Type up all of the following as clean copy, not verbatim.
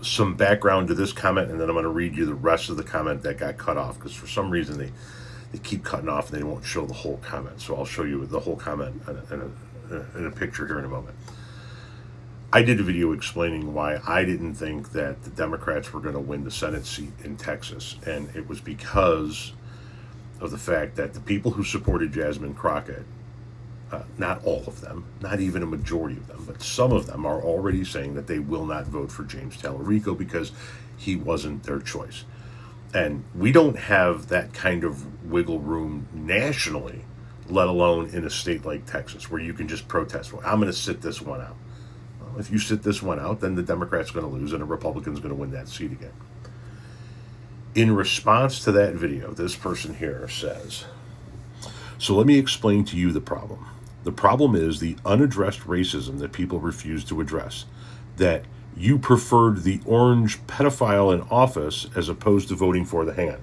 some background to this comment, and then I'm going to read you the rest of the comment that got cut off, because for some reason they keep cutting off and they won't show the whole comment. So I'll show you the whole comment in a picture here in a moment. I did a video explaining why I didn't think that the Democrats were going to win the Senate seat in Texas, and it was because of the fact that the people who supported Jasmine Crockett, not all of them, not even a majority of them, but some of them are already saying that they will not vote for James Terico because he wasn't their choice. And we don't have that kind of wiggle room nationally, let alone in a state like Texas, where you can just protest. Well, I'm going to sit this one out. Well, if you sit this one out, then the Democrat's going to lose and a Republican's going to win that seat again. In response to that video, this person here says, so let me explain to you the problem. The problem is the unaddressed racism that people refuse to address, that you preferred the orange pedophile in office as opposed to voting for the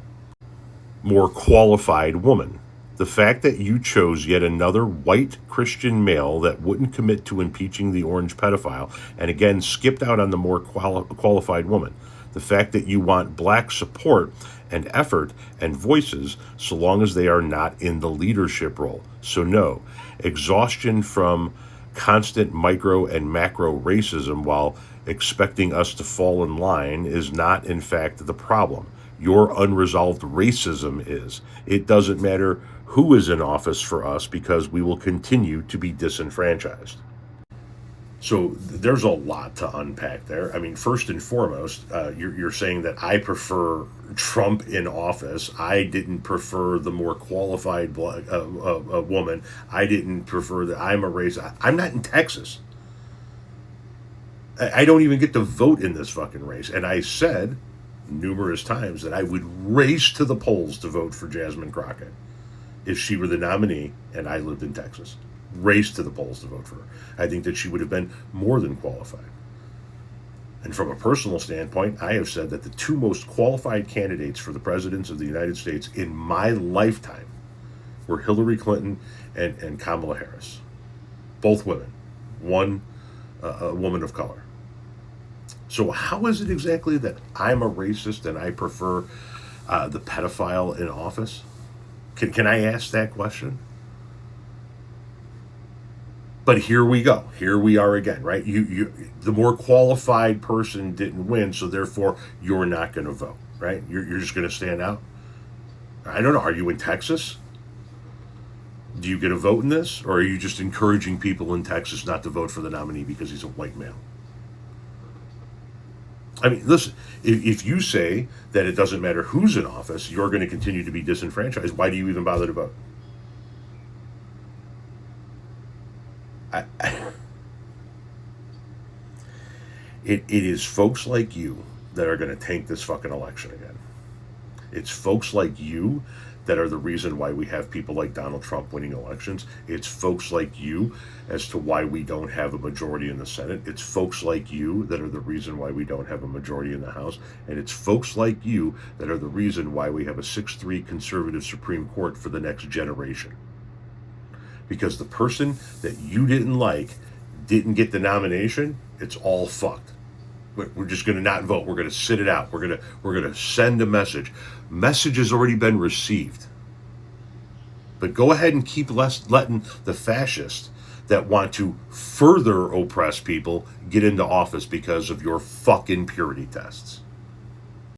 more qualified woman. The fact that you chose yet another white Christian male that wouldn't commit to impeaching the orange pedophile and again skipped out on the more qualified woman. The fact that you want black support and effort and voices so long as they are not in the leadership role. So no, exhaustion from constant micro and macro racism while expecting us to fall in line is not in fact the problem. Your unresolved racism is. It doesn't matter who is in office for us because we will continue to be disenfranchised. So there's a lot to unpack there. I mean, first and foremost, you're saying that I prefer Trump in office. I didn't prefer the more qualified woman. I didn't prefer that. I'm a race. I'm not in Texas. I don't even get to vote in this fucking race. And I said numerous times that I would race to the polls to vote for Jasmine Crockett if she were the nominee and I lived in Texas. Race to the polls to vote for her. I think that she would have been more than qualified. And from a personal standpoint, I have said that the two most qualified candidates for the presidency of the United States in my lifetime were Hillary Clinton and Kamala Harris. Both women. One a woman of color. So how is it exactly that I'm a racist and I prefer the pedophile in office? Can I ask that question? But here we go. Here we are again, right? The more qualified person didn't win, so therefore you're not going to vote, right? You're just going to stand out. I don't know. Are you in Texas? Do you get a vote in this? Or are you just encouraging people in Texas not to vote for the nominee because he's a white male? I mean, listen, if you say that it doesn't matter who's in office, you're going to continue to be disenfranchised, why do you even bother to vote? It is folks like you that are going to tank this fucking election again. It's folks like you that are the reason why we have people like Donald Trump winning elections. It's folks like you as to why we don't have a majority in the Senate. It's folks like you that are the reason why we don't have a majority in the House. And it's folks like you that are the reason why we have a 6-3 conservative Supreme Court for the next generation. Because the person that you didn't like didn't get the nomination, it's all fucked. We're just going to not vote. We're going to sit it out. We're going to send a message. Message has already been received. But go ahead and keep letting the fascists that want to further oppress people get into office because of your fucking purity tests.